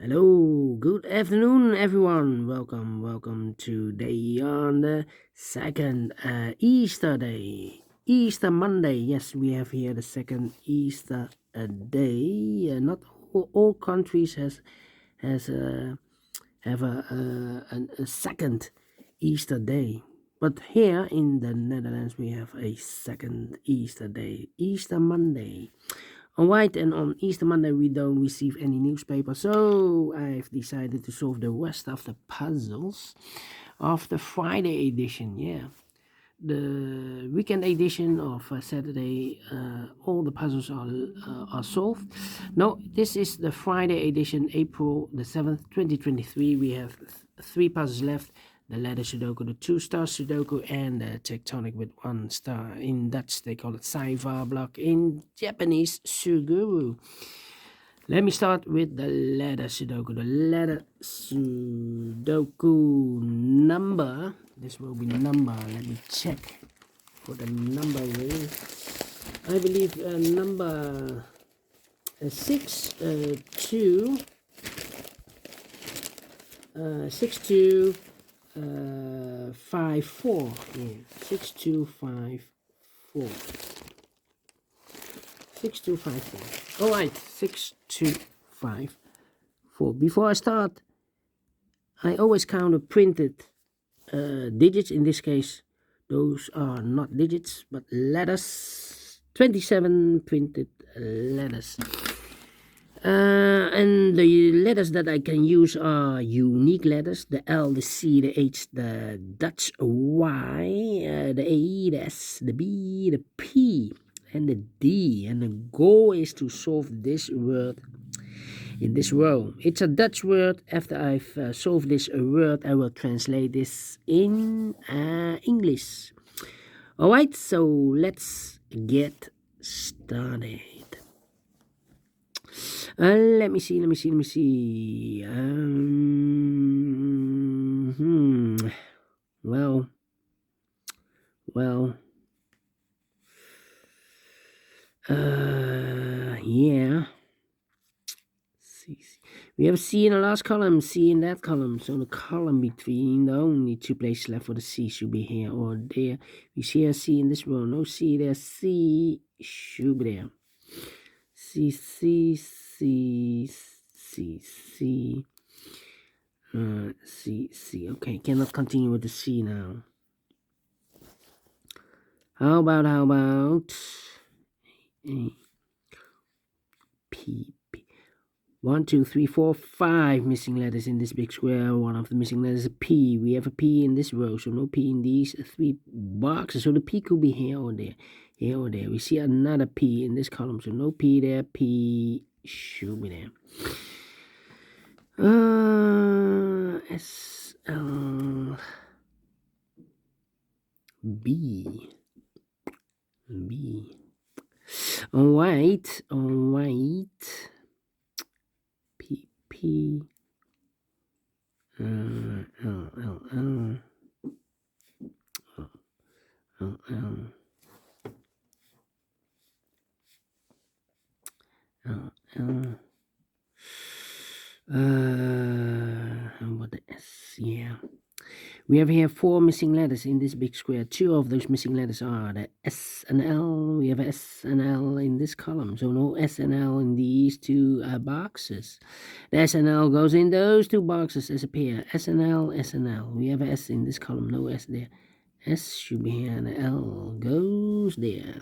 Hello, good afternoon, everyone. Welcome today on the second Easter day, Easter Monday. Yes, we have here the second Easter day. Not all countries has have a second Easter day, but here in the Netherlands we have a second Easter day, Easter Monday. Alright, and on Easter Monday we don't receive any newspaper, so I've decided to solve the rest of the puzzles of the Friday edition. Yeah, the weekend edition of Saturday, all the puzzles are solved. No, this is the Friday edition, April the 7th, 2023. We have three puzzles left: the Letter Sudoku, the 2-star Sudoku, and the Tectonic with 1 star. In Dutch, they call it Saiva block. In Japanese, Suguru. Let me start with the Letter Sudoku. The Letter Sudoku number. This will be number. Let me check for the number. I believe number 6 2 5 4. Yeah, 6 2 5 4. 6 2 5 4. All right, 6 2 5 4. Before I start, I always count the printed digits. In this case, those are not digits but letters. 27 printed letters. And the letters that I can use are unique letters: the L, the C, the H, the Dutch Y, the A, the S, the B, the P, and the D. And the goal is to solve this word in this row. It's a Dutch word. After I've solved this word, I will translate this in English. Alright, so let's get started. Let me see. Well. Yeah. See. We have C in the last column, C in that column. So the column between the only two places left for the C should be here or there. We see a C in this row. No C there. C should be there. C. C. Okay, cannot continue with the C now. How about A, P. 1, 2, 3, 4, 5 missing letters in this big square. One of the missing letters is a P. We have a P in this row, so no P in these 3 boxes. So the P could be here or there. Here or there. We see another P in this column, so no P there. P should be there. S, L, B. Alright. P, L, how about the S? Yeah. We have here 4 missing letters in this big square. 2 of those missing letters are the S and L. We have S and L in this column, so no S and L in these 2 boxes. The S and L goes in those 2 boxes as a pair. S and L, S and L. We have a S in this column, no S there. S should be here, and the L goes there.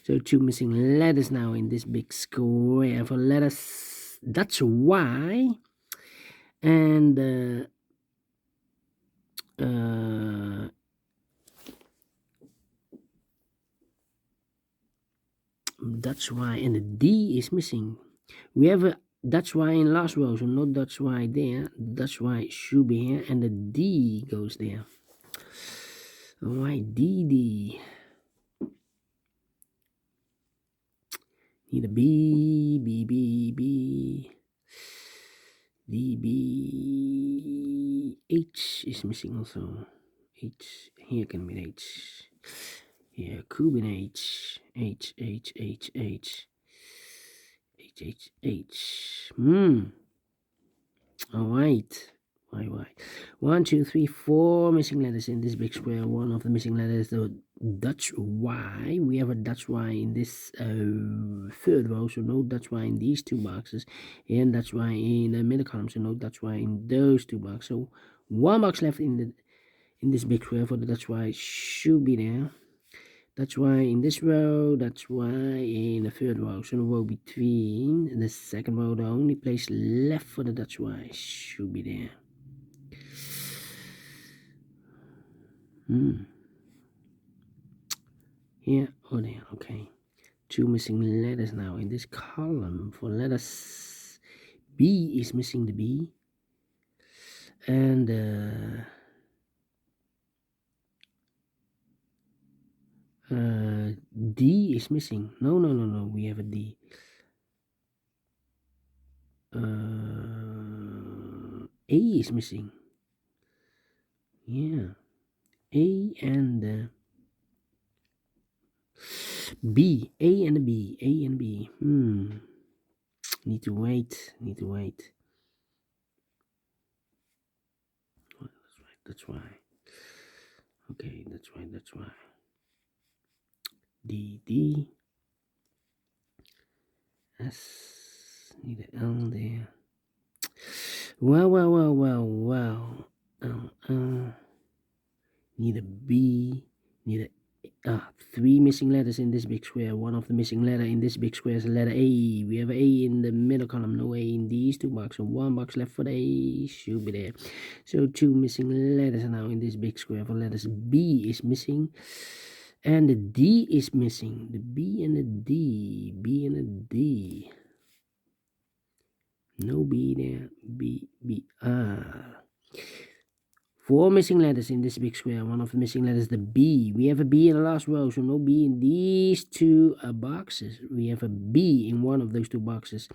So 2 missing letters now in this big square. For letters, that's Y. And that's Y, and the D is missing. We have a that's Y in last row, so no that's Y there. That's Y should be here, and the D goes there. Alright, D. Need a B. D, B. H is missing also. H, here can be H. Here could be H. H. All right. Why? 1, 2, 3, 4 missing letters in this big square. One of the missing letters, the Dutch Y. We have a Dutch Y in this third row, so no Dutch Y in these two boxes. And Dutch Y in the middle column, so no Dutch Y in those two boxes. So one box left in this big square for the Dutch Y should be there. That's why in this row, that's why in the third row, so the row between the second row, the only place left for the Dutch Y should be there. Here or there, okay. 2 missing letters now in this column. For letters B is missing the B. And D is missing. No, we have a D. A is missing. Yeah. A and B. A and B. A and B. Need to wait. Oh, that's why. Okay, that's why. D. S. Need an L there. Well. Need a B. Need a 3 missing letters in this big square. One of the missing letter in this big square is the letter A. We have A in the middle column, no A in these two boxes. So one box left for the A should be there. So 2 missing letters now in this big square. For letters B is missing. And the D is missing. The B and the D. B and the D. No B there. B. 4 missing letters in this big square. One of the missing letters is the B. We have a B in the last row, so no B in these two boxes. We have a B in one of those two boxes.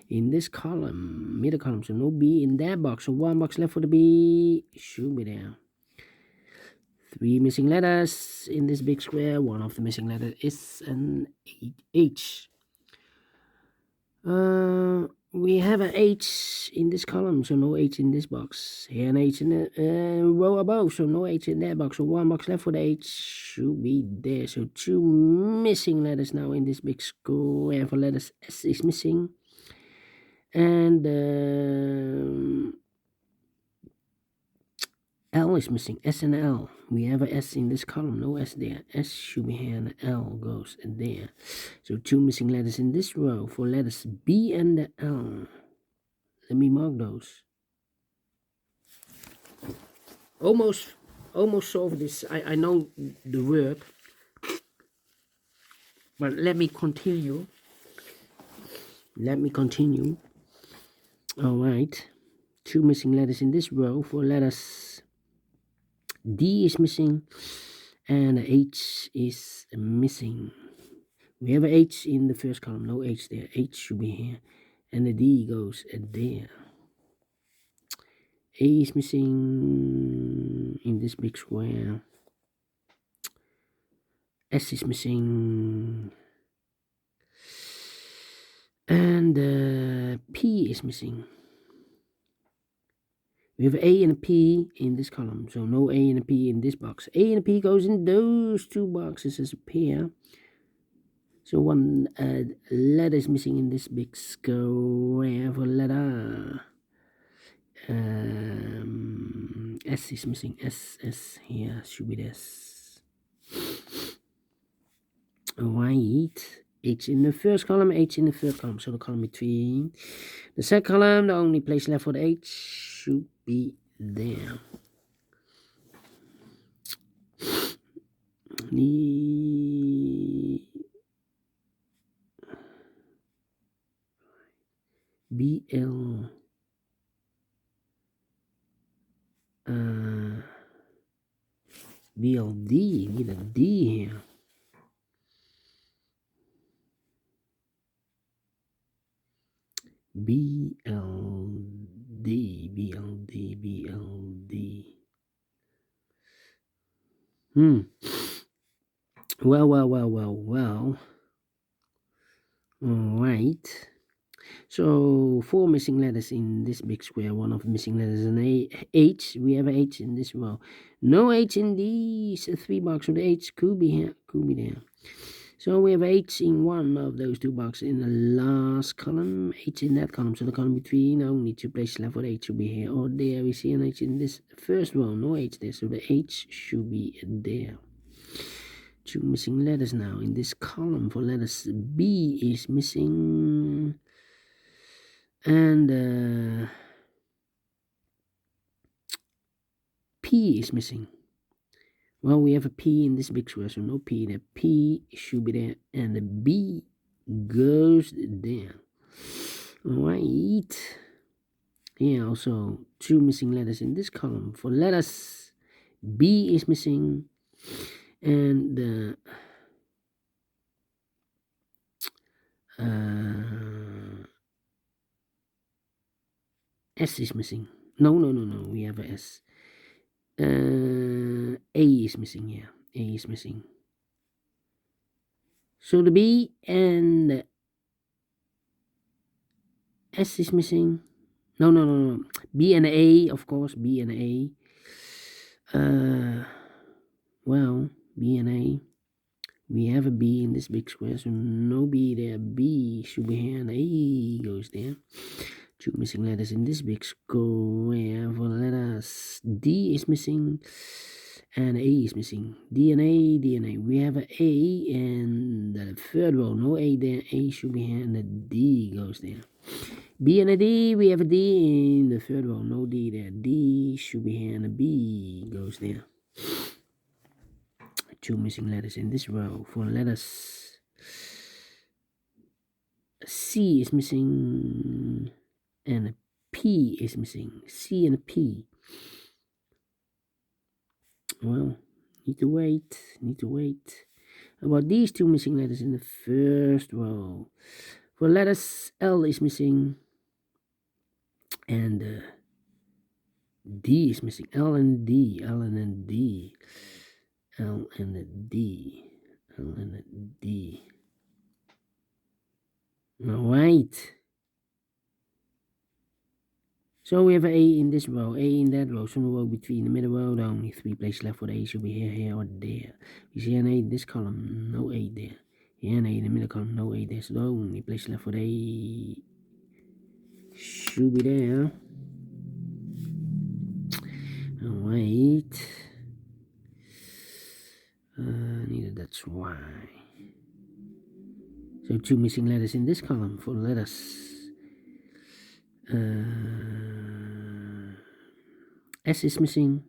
In this column, middle column, so no B in that box. So one box left for the B. Should be there. 3 missing letters in this big square. One of the missing letters is an H. We have an H in this column, so no H in this box. Here an H in the row above, so no H in that box. So one box left for the H should be there. So 2 missing letters now in this big square. For letters S is missing. And L is missing. S and L. We have a S in this column. No S there. S should be here and the L goes there. So 2 missing letters in this row for letters B and the L. Let me mark those. Almost solved this. I know the work. But let me continue. Alright. 2 missing letters in this row for letters D is missing and H is missing. We have a H in the first column, no H there. H should be here. And the D goes there. A is missing in this big square. S is missing. And P is missing. We have A and a P in this column, so no A and a P in this box. A and a P goes in those two boxes as a pair. So one letter is missing in this big square for letter. S is missing. S here should be this. Alright. H in the first column, H in the third column. So the column between the second column, the only place left for the H should be there. BL BLD, need a D here. BLD. Well. All right. So 4 missing letters in this big square. One of the missing letters is an H. We have a H in this row. No H in these 3 boxes. So the H could be here, could be there. So we have H in one of those 2 boxes in the last column. H in that column. So the column between only 2 places left for the H should be here or there. We see an H in this first row. No H there. So the H should be there. 2 missing letters now in this column. For letters B is missing. And P is missing. Well, we have a P in this big square, so no P there. P should be there, and the B goes there. Alright. Here also 2 missing letters in this column. For letters, B is missing, and S is missing. No. We have a S. A is missing here. A is missing. So the B and the S is missing. No. B and A, of course. B and A. Well, B and A. We have a B in this big square, so no B there. B should be here, and A goes there. 2 missing letters in this big square. For letters, D is missing, and A is missing. D and A. We have an A, and the third row, no A there. A should be here, and the D goes there. B and a D, we have a D in the third row, no D there. D should be here, and a B goes there. 2 missing letters in this row. For letters, C is missing, and a P is missing. C and a P. Well, need to wait. About these 2 missing letters in the first row. For letters, L is missing, and D is missing. L and D. Alright. So we have an A in this row, A in that row, so the row between the middle row, only 3 places left for the A should be here, or there. We see an A in this column, no A there. Here an A in the middle column, no A there. So the only place left for the A should be there. Alright. Neither that's why. So 2 missing letters in this column for letters. S is missing,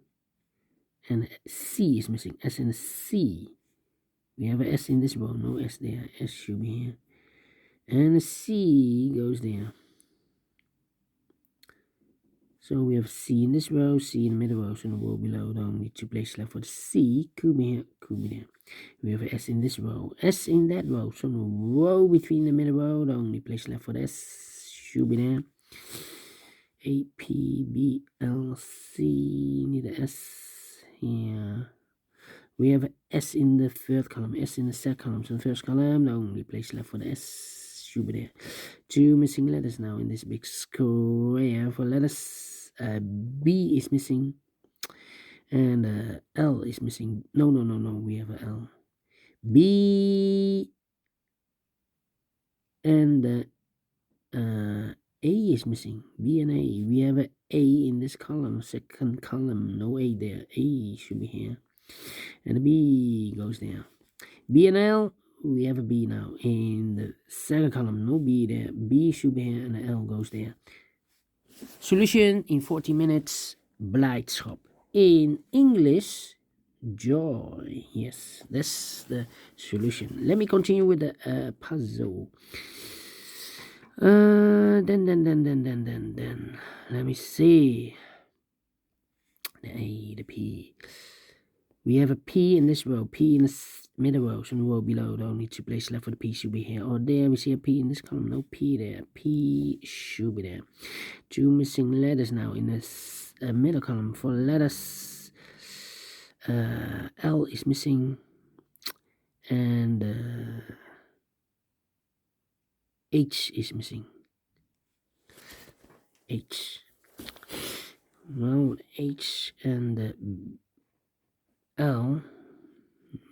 and C is missing. S and C. We have a S in this row, no S there. S should be here, and a C goes there. So we have C in this row, C in the middle row, so in the row below, the only 2 places left for the C. Could be here, could be there. We have a S in this row, S in that row, so in the row between the middle row, the only place left for the S should be there. A, P, B, L, C, need a S here. We have an S in the third column, S in the second column, so in the first column, the only place left for the S should be there. 2 missing letters now in this big square. For letters, B is missing, and L is missing. No, we have a L. B and A is missing. B and A. We have an A in this column, second column, no A there. A should be here, and the B goes there. B and L, we have a B now in the second column, no B there. B should be here, and the L goes there. Solution in 40 minutes. Blijdschap. In English, joy. Yes, that's the solution. Let me continue with the puzzle. Then. Let me see. The A, the P. We have a P in this row, P in the middle row, so in the row below, the only 2 places left for the P should be here. Or there, we see a P in this column, no P there. P should be there. 2 missing letters now in this middle column. For letters, L is missing, and H is missing. H. Well, H and the L,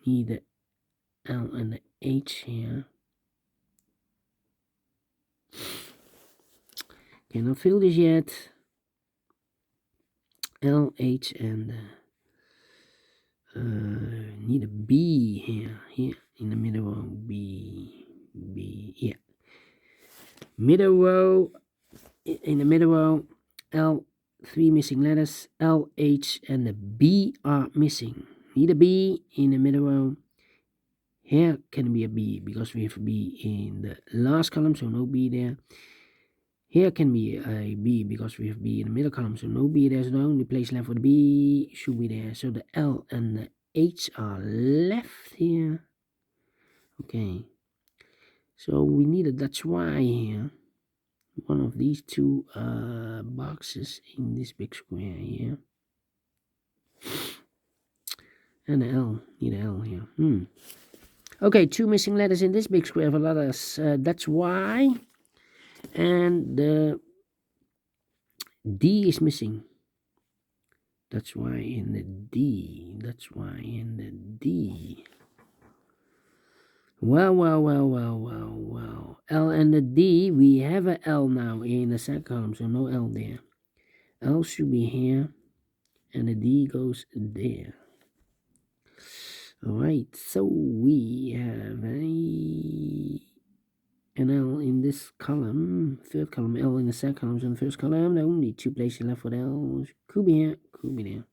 need the L and the H here. Cannot fill this yet. L, H, and need a B here in the middle row. B, yeah. Middle row, in the middle row, L, 3 missing letters. L, H, and the B are missing. Need a B in the middle row. Here can be a B because we have a B in the last column, so no B there. Here can be a B because we have B in the middle column, so no B there. So the only place left for the B should be there. So the L and the H are left here. Okay. So we need a Dutch Y here. One of these two boxes in this big square here. And the L. Need an L here. Okay, 2 missing letters in this big square for letters. That's Y. And the D is missing. That's why in the D. That's why in the D. Well. L and the D, we have a L now in the second column, so no L there. L should be here, and the D goes there. Alright, so we have an L in this column, third column, L in the second column, so in the first column, there are only 2 places left for the L. Could be here, could be there.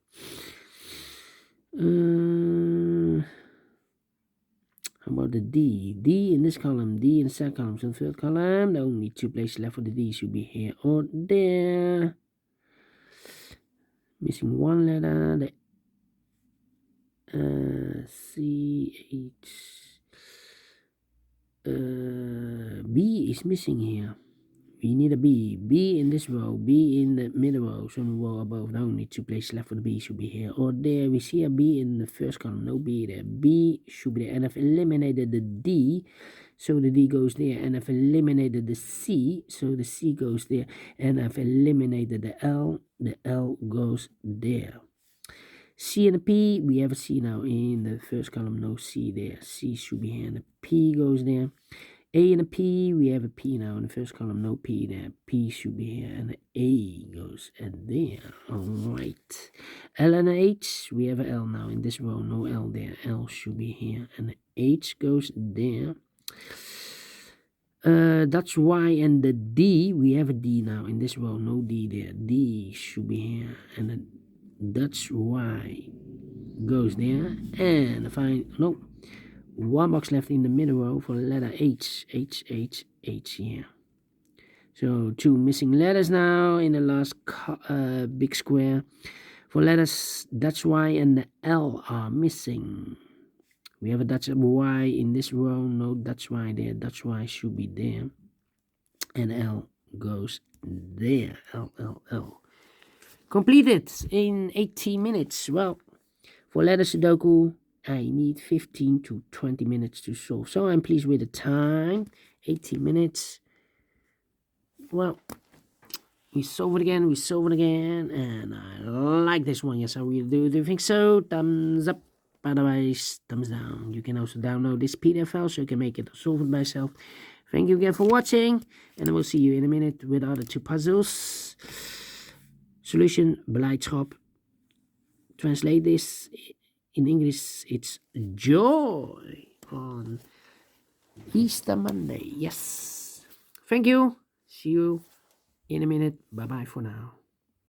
How about the D? D in this column, D in the second column, so in the third column, there are only 2 places left for the D. Should be here or there. Missing 1 letter, the C, H. B is missing here. We need a B. B in this row, B in the middle row, so in the row above, there are only 2 places left for the B. Should be here or there. We see a B in the first column, no B there. B should be there, and I've eliminated the D, so the D goes there, and I've eliminated the C, so the C goes there, and I've eliminated the L goes there. C and a P, we have a C now in the first column, no C there. C should be here, and the P goes there. A and a P, we have a P now in the first column, no P there. P should be here, and the A goes there. Alright. L and a H, we have a L now in this row, no L there. L should be here, and the H goes there. That's Y and the D, we have a D now in this row, no D there. D should be here, and the Dutch Y goes there, and no, 1 box left in the middle row for the letter H here. So 2 missing letters now in the last big square. For letters Dutch Y and the L are missing. We have a Dutch Y in this row, no Dutch Y there. Dutch Y should be there, and L goes there. L. Completed in 18 minutes. Well, for Letter Sudoku, I need 15 to 20 minutes to solve. So I'm pleased with the time. 18 minutes. Well, we solve it again, and I like this one. Yes, I really do. Do you think so? Thumbs up. Otherwise, thumbs down. You can also download this PDF file so you can make it or solve it by yourself. Thank you again for watching, and I will see you in a minute with other 2 puzzles. Solution, blijdschap. Translate this in English, it's joy on Easter Monday. Yes. Thank you. See you in a minute. Bye-bye for now.